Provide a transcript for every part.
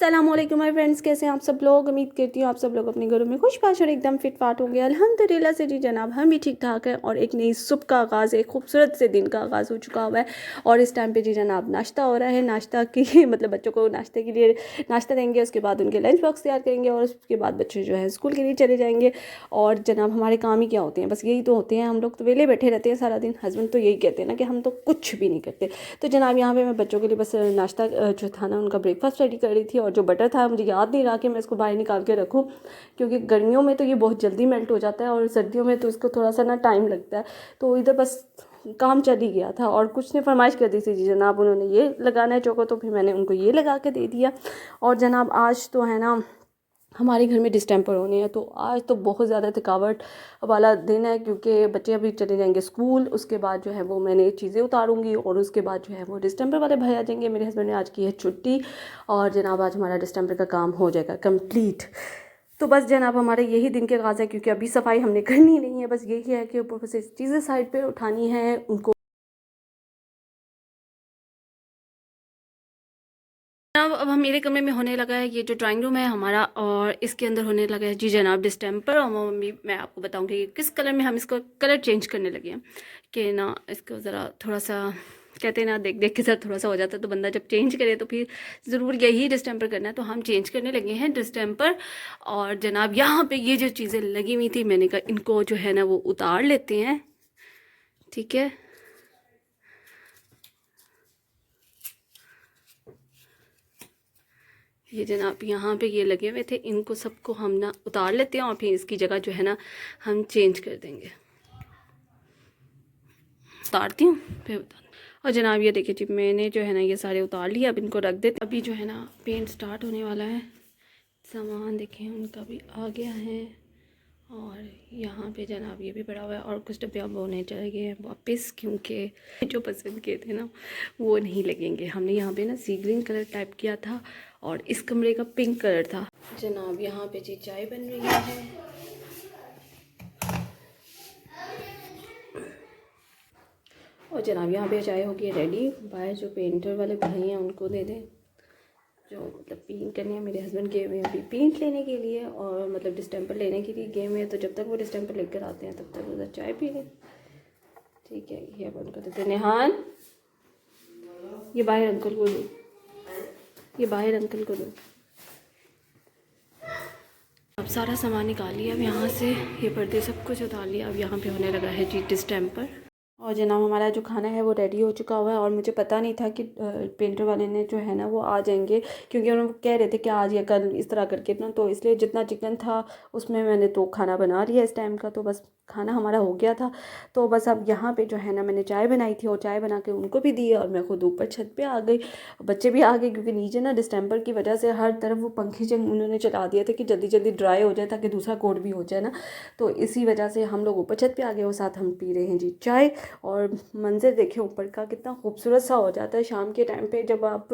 अस्सलामुअलैकुम my friends, कैसे हैं आप सब लोग। उम्मीद करती हूँ आप सब लोग अपने घरों में खुशबाश और एकदम फिट फाट हो गया अल्हम्दुलिल्लाह से। जी जनाब, हम भी ठीक ठाक हैं और एक नई सुबह का आगाज़, एक खूबसूरत से दिन का आगाज़ हो चुका हुआ है। और इस टाइम पे जी जनाब नाश्ता हो रहा है। नाश्ता की मतलब बच्चों को नाश्ते के लिए नाश्ता देंगे, उसके बाद उनके लंच बॉक्स तैयार करेंगे और उसके बाद बच्चे जो है स्कूल के लिए चले जाएंगे। और जनाब हमारे काम ही क्या होते हैं, बस यही तो होते हैं। हम लोग तो वेले बैठे रहते हैं सारा दिन। हस्बैंड तो यही कहते हैं ना कि हम तो कुछ भी नहीं करते। तो जनाब यहाँ पे मैं बच्चों के लिए बस नाश्ता जो था ना, उनका ब्रेकफास्ट रेडी कर रही थी। और जो बटर था मुझे याद नहीं रहा कि मैं इसको बाहर निकाल के रखूँ, क्योंकि गर्मियों में तो ये बहुत जल्दी मेल्ट हो जाता है और सर्दियों में तो इसको थोड़ा सा ना टाइम लगता है। तो इधर बस काम चल ही गया था और कुछ ने फरमाइश कर दी थी जी जनाब उन्होंने ये लगाना है चौको, तो फिर मैंने उनको ये लगा के दे दिया। और जनाब आज तो है ना हमारे घर में डिस्टेंपर होने हैं, तो आज तो बहुत ज़्यादा थकावट वाला दिन है, क्योंकि बच्चे अभी चले जाएंगे स्कूल। उसके बाद जो है वो मैंने चीज़ें उतारूंगी और उसके बाद जो है वो डिस्टेंपर वाले भाई आ जाएंगे। मेरे हस्बैंड ने आज की है छुट्टी और जनाब आज हमारा डिस्टेंपर का काम हो जाएगा कंप्लीट। तो बस जनाब हमारे यही दिन के आगाज़ है, क्योंकि अभी सफाई हमने करनी नहीं है। बस यही है कि ऊपर से चीज़ें साइड पर उठानी है उनको। अब हम मेरे कमरे में होने लगा है ये जो ड्राइंग रूम है हमारा, और इसके अंदर होने लगा है जी जनाब डिस्टेंपर। और मम्मी मैं आपको बताऊंगी कि किस कलर में हम इसको कलर चेंज करने लगे हैं कि ना इसको ज़रा थोड़ा सा कहते हैं ना देख देख के साथ थोड़ा सा हो जाता है, तो बंदा जब चेंज करे तो फिर ज़रूर यही डिस्टेंपर करना है। तो हम चेंज करने लगे हैं डिस्टेंपर। और जनाब यहाँ पर ये जो चीज़ें लगी हुई थी, मैंने कहा इनको जो है ना वो उतार लेते हैं, ठीक है। ये जनाब यहाँ पे ये लगे हुए थे, इनको सबको हम ना उतार लेते हैं और फिर इसकी जगह जो है ना हम चेंज कर देंगे। उतारती हूँ फिर उतार। और जनाब ये देखिए जी मैंने जो है ना ये सारे उतार लिए, अब इनको रख देते। अभी जो है ना पेंट स्टार्ट होने वाला है। सामान देखें उनका भी आ गया है और यहाँ पे जनाब ये भी पड़ा हुआ है। और कुछ डब्बे अब होने चले गए हैं वापस, क्योंकि जो पसंद किए थे ना वो नहीं लगेंगे। हमने यहाँ पे ना सी ग्रीन कलर टाइप किया था और इस कमरे का पिंक कलर था। जनाब यहाँ पे जी चाय बन रही है और जनाब यहाँ पे चाय हो गई रेडी। बाहर जो पेंटर वाले भाई हैं उनको दे दें, जो मतलब पेंट करने हैं। मेरे हस्बैंड गए हुए हैं अभी पेंट लेने के लिए और मतलब डिस्टेंपर लेने के लिए गए हुए हैं। तो जब तक वो डिस्टेंपर लेकर आते हैं तब तक उधर चाय पी लें, ठीक है। ये बंद कर देते हैं। नेहान ये बाहर अंकल को दो, ये बाहर अंकल को दो। अब सारा सामान निकाल लिया अब यहाँ से, ये पर्दे सब कुछ उतार लिया। अब यहाँ पे होने लगा है जी डिस्टेंपर। और जनाब हमारा जो खाना है वो रेडी हो चुका हुआ है और मुझे पता नहीं था कि पेंटर वाले ने जो है ना वो आ जाएंगे, क्योंकि उन्होंने कह रहे थे कि आज या कल इस तरह करके ना। तो इसलिए जितना चिकन था उसमें मैंने तो खाना बना लिया इस टाइम का, तो बस खाना हमारा हो गया था। तो बस अब यहाँ पे जो है ना मैंने चाय बनाई थी और चाय बना के उनको भी दी और मैं खुद ऊपर छत पे आ गई। बच्चे भी आ गए, क्योंकि नीचे ना डिस्टेंपर की वजह से हर तरफ वो पंखे जंग उन्होंने चला दिए थे कि जल्दी जल्दी ड्राई हो जाए ताकि दूसरा कोट भी हो जाए ना। तो इसी वजह से हम लोग ऊपर छत पे आ गए और साथ हम पी रहे हैं जी चाय। और मंजर देखें ऊपर का कितना खूबसूरत सा हो जाता है शाम के टाइम पे, जब आप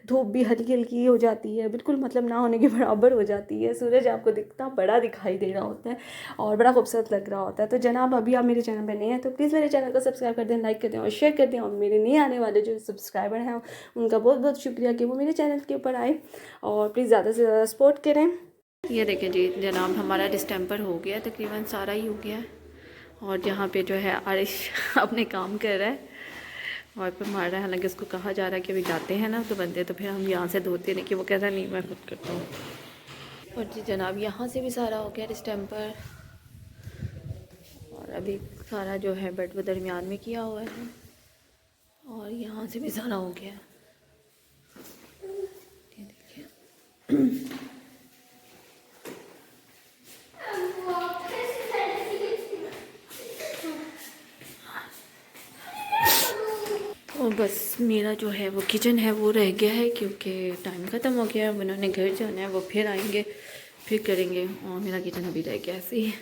धूप भी हल्की हल्की हो जाती है, बिल्कुल मतलब ना होने के बराबर हो जाती है। सूरज आपको दिखता बड़ा दिखाई दे रहा होता है और बड़ा खूबसूरत लग रहा होता है। तो जनाब अभी आप मेरे चैनल पर नए हैं तो प्लीज़ मेरे चैनल को सब्सक्राइब कर दें, लाइक कर दें और शेयर कर दें। और मेरे नए आने वाले जो सब्सक्राइबर हैं उनका बहुत बहुत शुक्रिया कि वो मेरे चैनल के ऊपर आए और प्लीज़ ज़्यादा से ज़्यादा सपोर्ट करें। ये देखें जी जनाब हमारा डिस्टेंपर हो गया, तकरीबन सारा ही हो गया है। और यहाँ पे जो है आरिश अपने काम कर रहा है और पर मार रहा है। हालांकि उसको कहा जा रहा है कि अभी जाते हैं ना तो बंदे, तो फिर हम यहाँ से धोते नहीं, कि वो कहता नहीं मैं खुद करता हूँ। और जी जनाब यहाँ से भी सारा हो गया डिस्टेंपर और अभी सारा जो है बेड वो दरमियान में किया हुआ है और यहाँ से भी सारा हो गया। ये देखिए और बस मेरा जो है वो किचन है वो रह गया है, क्योंकि टाइम ख़त्म हो गया है। उन्होंने घर जाना है, वो फिर आएंगे फिर करेंगे और मेरा किचन अभी रह गया ऐसे ही।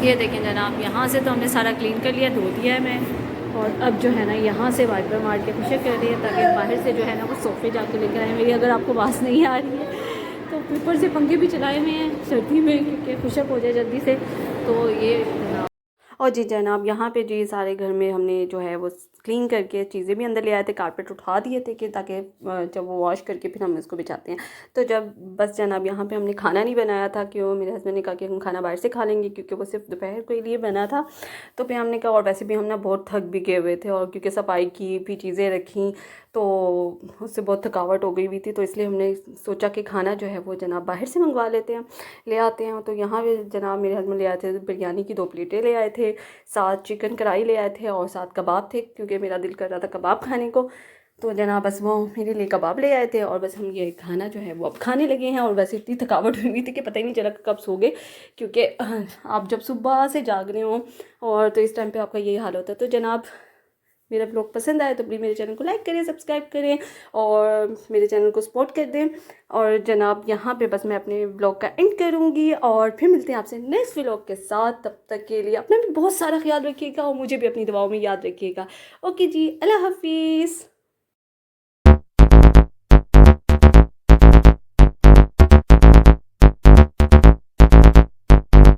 ये देखें जनाब यहाँ से तो हमने सारा क्लीन कर लिया, धो दिया है मैं। और अब जो है ना यहाँ से वाइपर मार के खुशक कर रही है ताकि बाहर से जो है ना वो सोफ़े जाके लेकर आए। मेरी अगर आपको आवाज़ नहीं आ रही है तो ऊपर से पंखे भी चलाए हुए हैं सर्दी में, क्योंकि खुशक हो जाए जल्दी से। तो ये और जी जनाब यहाँ पे जी सारे घर में हमने जो है वो क्लीन करके चीज़ें भी अंदर ले आए थे, कारपेट उठा दिए थे कि ताकि जब वो वॉश करके फिर हम इसको बिछाते हैं। तो जब बस जनाब यहाँ पे हमने खाना नहीं बनाया था, कि वो मेरे हस्बैंड ने कहा कि हम खाना बाहर से खा लेंगे, क्योंकि वो सिर्फ दोपहर के लिए बना था। तो फिर हमने कहा, और वैसे भी हम ना बहुत थक भी गए हुए थे, और क्योंकि सफाई की भी चीज़ें रखी तो उससे बहुत थकावट हो गई हुई थी, तो इसलिए हमने सोचा कि खाना जो है वो जनाब बाहर से मंगवा लेते हैं, ले आते हैं। तो यहाँ पे जनाब मेरे हस्बैंड ले आए थे बिरयानी की 2 प्लेटें ले आए थे, साथ चिकन कढ़ाई ले आए थे और साथ कबाब थे, क्योंकि मेरा दिल कर रहा था कबाब खाने को। तो जनाब बस वो मेरे लिए कबाब ले आए थे, और बस हम ये खाना जो है वो अब खाने लगे हैं। और वैसे इतनी थकावट हुई थी कि पता ही नहीं चला कब सो गए, क्योंकि आप जब सुबह से जाग रहे हो और तो इस टाइम पे आपका यही हाल होता है। तो जनाब मेरा ब्लॉग पसंद आए तो प्लीज़ मेरे चैनल को लाइक करें, सब्सक्राइब करें और मेरे चैनल को सपोर्ट कर दें। और जनाब यहाँ पे बस मैं अपने ब्लॉग का एंड करूँगी, और फिर मिलते हैं आपसे नेक्स्ट व्लॉग के साथ। तब तक के लिए अपना भी बहुत सारा ख्याल रखिएगा और मुझे भी अपनी दुआओं में याद रखिएगा। ओके जी, अल्लाह हाफिज़।